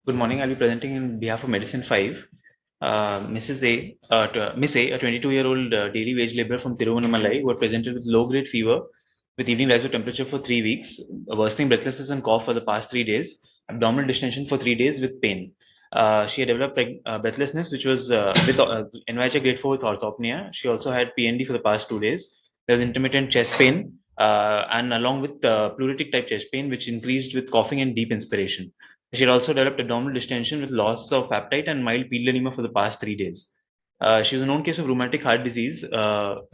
Good morning. I'll be presenting in behalf of Medicine 5. Miss A, a 22-year-old daily wage laborer from Tiruvannamalai, who had presented with low-grade fever with evening rise of temperature for 3 weeks, worsening breathlessness and cough for the past 3 days, abdominal distension for 3 days with pain. She had developed breathlessness, which was with NYHA grade 4 with orthopnea. She also had PND for the past 2 days. There was intermittent chest pain, and along with pleuritic type chest pain, which increased with coughing and deep inspiration. She had also developed abdominal distension with loss of appetite and mild pedal anemia for the past 3 days. She was a known case of rheumatic heart disease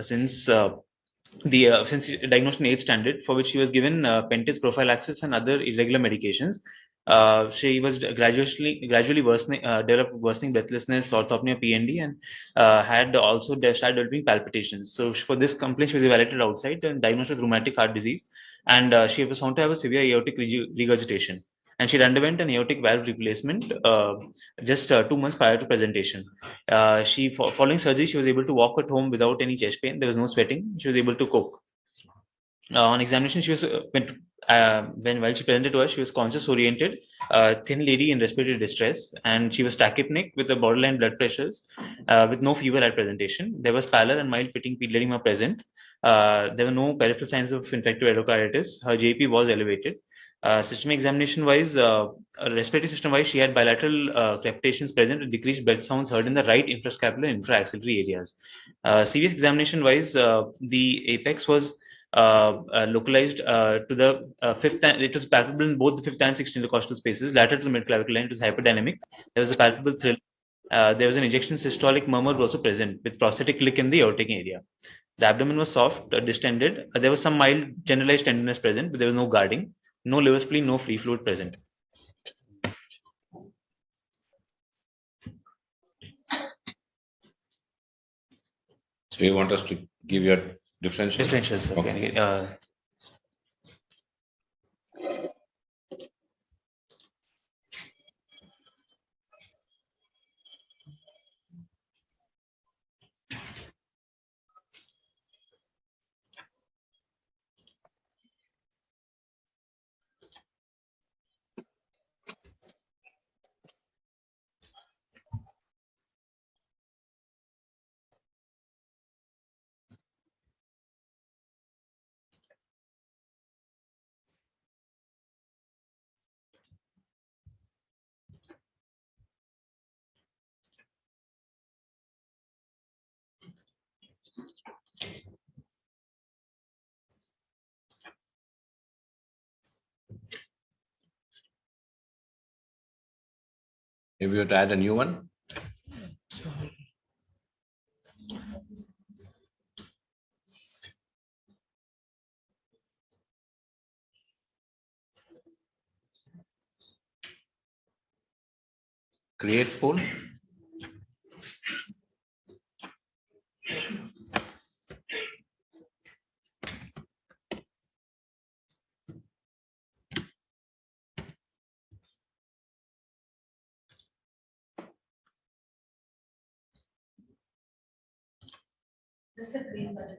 since diagnosed in 8th standard, for which she was given Pentis prophylaxis and other irregular medications. She was gradually developed worsening breathlessness, orthopnea, PND, and had also started developing palpitations. So for this complaint, she was evaluated outside and diagnosed with rheumatic heart disease, and she was found to have a severe aortic regurgitation. And she underwent an aortic valve replacement just 2 months prior to presentation. Following surgery, she was able to walk at home without any chest pain. There was no sweating. She was able to cook. On examination, she was while she presented to us, she was conscious oriented, thin lady in respiratory distress, and she was tachypneic with the borderline blood pressures, with no fever at presentation. There was pallor and mild pitting pedal edema present. There were no peripheral signs of infective endocarditis. Her JP was elevated. Systemic examination wise, respiratory system wise, she had bilateral crepitations present with decreased breath sounds heard in the right infrascapular and infraaxillary areas. Serious examination wise, the apex was localized to the fifth. It was palpable in both the fifth and sixth intercostal spaces. Lateral to the mid-clavicle line, it was hyperdynamic. There was a palpable thrill. There was an ejection systolic murmur also present with prosthetic lick in the aortic area. The abdomen was soft, distended. There was some mild generalized tenderness present, but there was no guarding. No liver spleen, no free fluid present. So you want us to give your differentials? Differentials. Okay. Maybe you have to add a new one. Create pool. This is the green button.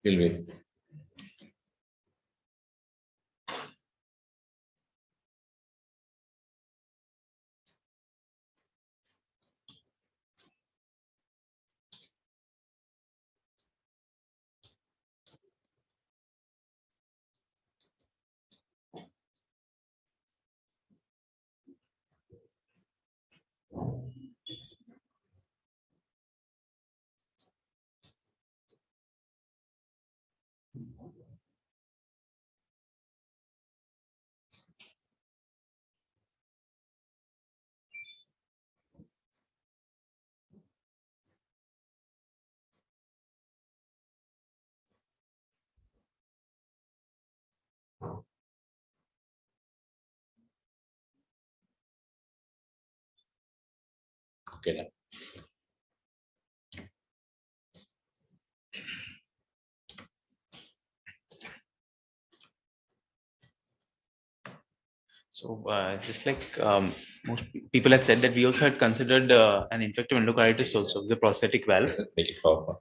Will we? Okay. Now. So, just like most people had said that we also had considered an infective endocarditis also, the prosthetic valve. Make it powerful.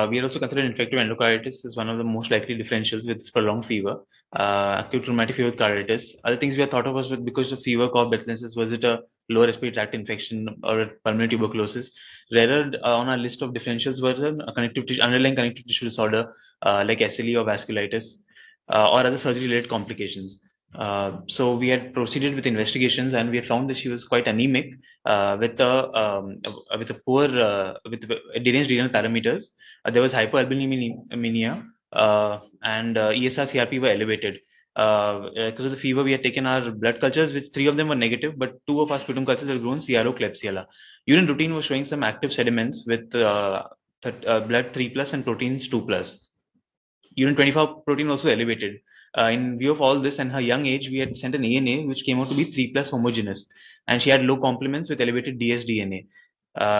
We had also considered infective endocarditis as one of the most likely differentials with this prolonged fever, acute rheumatic fever with carditis. Other things we had thought of was because of fever, cough, breathlessness, was it a lower respiratory tract infection or a pulmonary tuberculosis? Rarer on our list of differentials were the underlying connective tissue disorder like SLE or vasculitis or other surgery-related complications. So we had proceeded with investigations, and we had found that she was quite anemic with a poor with deranged renal parameters. There was hypoalbuminemia and ESR CRP were elevated. Because of the fever, we had taken our blood cultures, which 3 of them were negative, but 2 of our sputum cultures had grown CRO Klebsiella. Urine routine was showing some active sediments with blood 3+ and proteins 2+. Urine 24 protein also elevated. In view of all this and her young age, we had sent an ANA which came out to be 3+ homogeneous, and she had low complements with elevated dsDNA.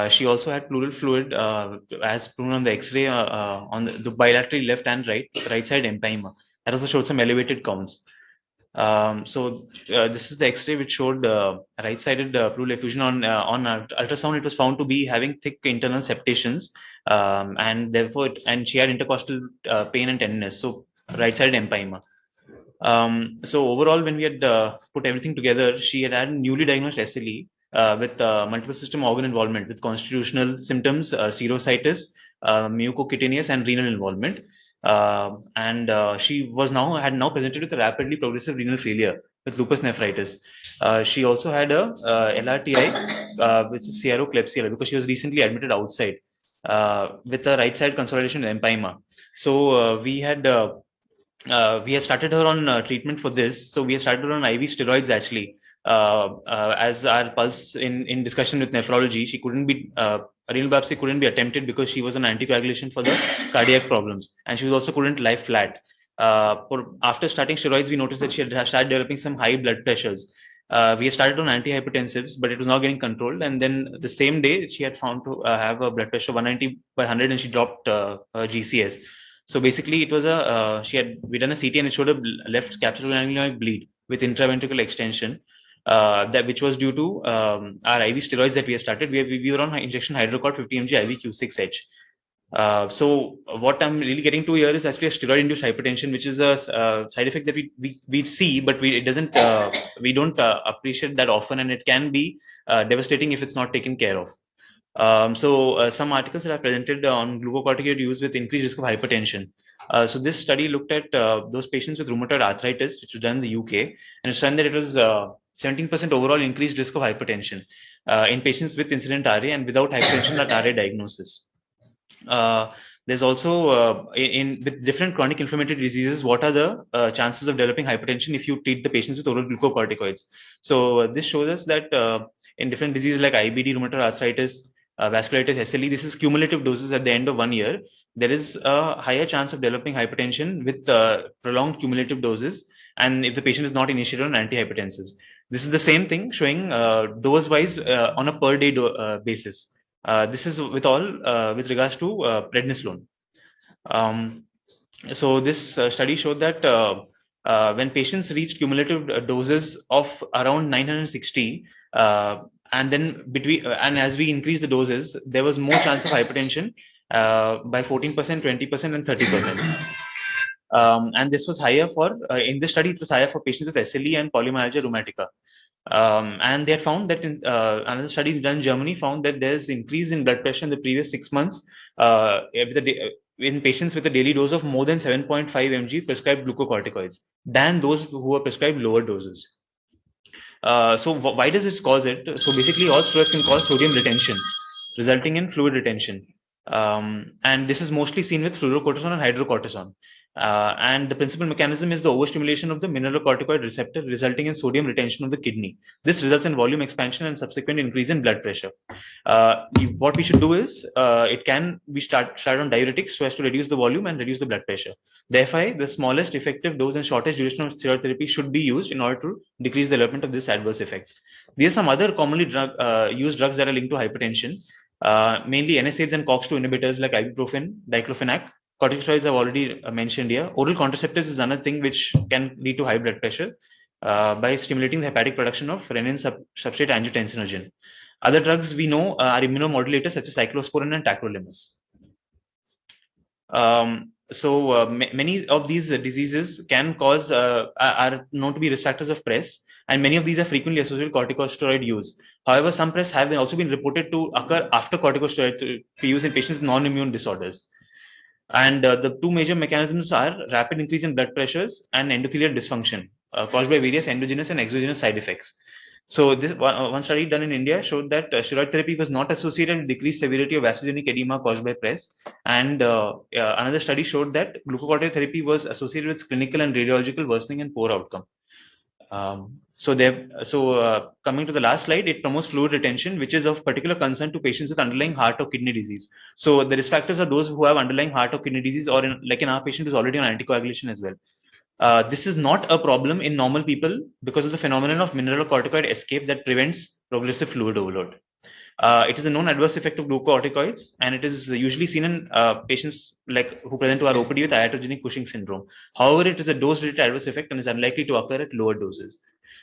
She also had pleural fluid as proven on the X-ray on the bilaterally left and right side empyema. That also showed some elevated counts. So this is the X-ray which showed right-sided pleural effusion on ultrasound. It was found to be having thick internal septations, and therefore, and she had intercostal pain and tenderness. So right-sided empyema. So overall, when we had put everything together, she had newly diagnosed SLE with multiple system organ involvement with constitutional symptoms, serositis, mucocutaneous, and renal involvement. She had now presented with a rapidly progressive renal failure with lupus nephritis. She also had a LRTI, which is CRO Klebsiella, because she was recently admitted outside with a right side consolidation empyema. So we had started her on treatment for this. So we had started her on IV steroids actually. As our pulse in discussion with nephrology, she couldn't be renal biopsy couldn't be attempted because she was on anticoagulation for the cardiac problems, and she also couldn't lie flat. After starting steroids, we noticed that she had started developing some high blood pressures. We had started on antihypertensives, but it was not getting controlled. And then the same day, she had found to have a blood pressure 190/100, and she dropped GCS. So basically, it was we done a CT, and it showed a left capsuloanoid bleed with intraventricular extension. Which was due to our IV steroids that we had started. We were on injection Hydrocort 50 mg IV Q6H. So what I'm really getting to here is actually a steroid-induced hypertension, which is a side effect that we see, but we don't appreciate that often, and it can be devastating if it's not taken care of. Some articles that are presented on glucocorticoid use with increased risk of hypertension. So this study looked at those patients with rheumatoid arthritis, which was done in the UK, and it found that it was 17% overall increased risk of hypertension in patients with incident RA and without hypertension at RA diagnosis. There's also with different chronic inflammatory diseases, what are the chances of developing hypertension if you treat the patients with oral glucocorticoids? So this shows us that in different diseases like IBD, rheumatoid arthritis, vasculitis, SLE, this is cumulative doses at the end of 1 year. There is a higher chance of developing hypertension with prolonged cumulative doses, and if the patient is not initiated on antihypertensives. This is the same thing showing dose-wise on a per-day basis. This is with regards to prednisolone. So this study showed that when patients reached cumulative doses of around 960, and then and as we increase the doses, there was more chance of hypertension by 14%, 20%, and 30%. And this was higher in this study, it was higher for patients with SLE and polymyalgia rheumatica. And they had found that another study done in Germany found that there's increase in blood pressure in the previous 6 months in patients with a daily dose of more than 7.5 mg prescribed glucocorticoids than those who were prescribed lower doses. So why does this cause it? So basically, all steroids can cause sodium retention, resulting in fluid retention. And this is mostly seen with fluorocortisone and hydrocortisone. And the principal mechanism is the overstimulation of the mineralocorticoid receptor, resulting in sodium retention of the kidney. This results in volume expansion and subsequent increase in blood pressure. What we should do is, it can be started on diuretics so as to reduce the volume and reduce the blood pressure. Therefore, the smallest effective dose and shortest duration of steroid therapy should be used in order to decrease the development of this adverse effect. There are some other commonly used drugs that are linked to hypertension, mainly NSAIDs and COX-2 inhibitors like ibuprofen, diclofenac. Corticosteroids I've already mentioned here. Oral contraceptives is another thing which can lead to high blood pressure by stimulating the hepatic production of renin substrate angiotensinogen. Other drugs we know are immunomodulators such as cyclosporin and tacrolimus. Many of these diseases can cause are known to be risk factors of PRES, and many of these are frequently associated with corticosteroid use. However, some PRES have also been reported to occur after corticosteroid use in patients with non-immune disorders. And the two major mechanisms are rapid increase in blood pressures and endothelial dysfunction caused by various endogenous and exogenous side effects. So this one study done in India showed that steroid therapy was not associated with decreased severity of vasogenic edema caused by PRES. And another study showed that glucocorticoid therapy was associated with clinical and radiological worsening and poor outcome. Coming to the last slide, it promotes fluid retention, which is of particular concern to patients with underlying heart or kidney disease. So the risk factors are those who have underlying heart or kidney disease, or in our patient who's already on anticoagulation as well. This is not a problem in normal people because of the phenomenon of mineralocorticoid escape that prevents progressive fluid overload. It is a known adverse effect of glucocorticoids, and it is usually seen in patients who present to our OPD with iatrogenic Cushing syndrome. However, it is a dose-related adverse effect and is unlikely to occur at lower doses.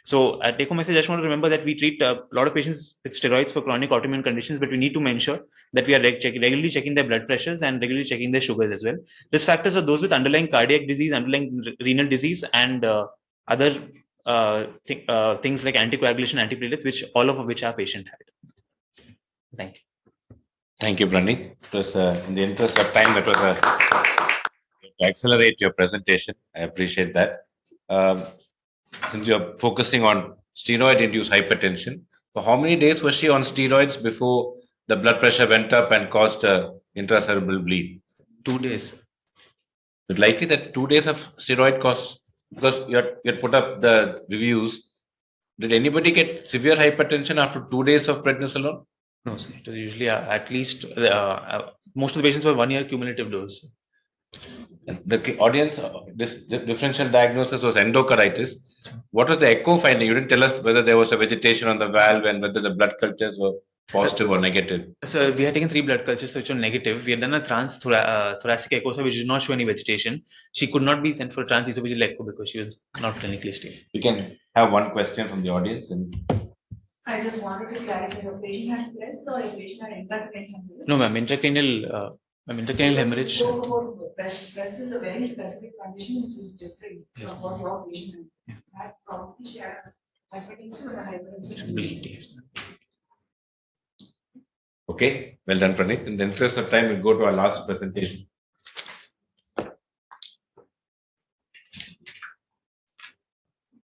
So at take-home message, I just want to remember that we treat a lot of patients with steroids for chronic autoimmune conditions, but we need to ensure that we are regularly checking their blood pressures and regularly checking their sugars as well. Risk factors are those with underlying cardiac disease, underlying renal disease, and other things like anticoagulation, antiplatelets, which all of which our patient had. Thank you. Thank you, Pranit. It was, in the interest of time, that was to accelerate your presentation. I appreciate that. Since you're focusing on steroid-induced hypertension, for how many days was she on steroids before the blood pressure went up and caused a intracerebral bleed? 2 days. It's likely that 2 days of steroid caused, because you had put up the reviews. Did anybody get severe hypertension after 2 days of prednisolone? No, sir. It was usually at least most of the patients were 1 year cumulative dose. The audience, this differential diagnosis was endocarditis. What was the echo finding? You didn't tell us whether there was a vegetation on the valve and whether the blood cultures were positive or negative. So we had taken 3 blood cultures which were negative. We had done a thoracic echo, which did not show any vegetation. She could not be sent for a transesophageal echo because she was not clinically stable. We can have one question from the audience. I just wanted to clarify, your patient had PRES or your patient had intracranial hemorrhage? No, ma'am, intracranial hemorrhage. PRES is a very specific condition which is different from what your patient had. That probably she had hypertension or hypertension. Bleed, yes. Okay, well done, Pranit. In the interest of time, we'll go to our last presentation.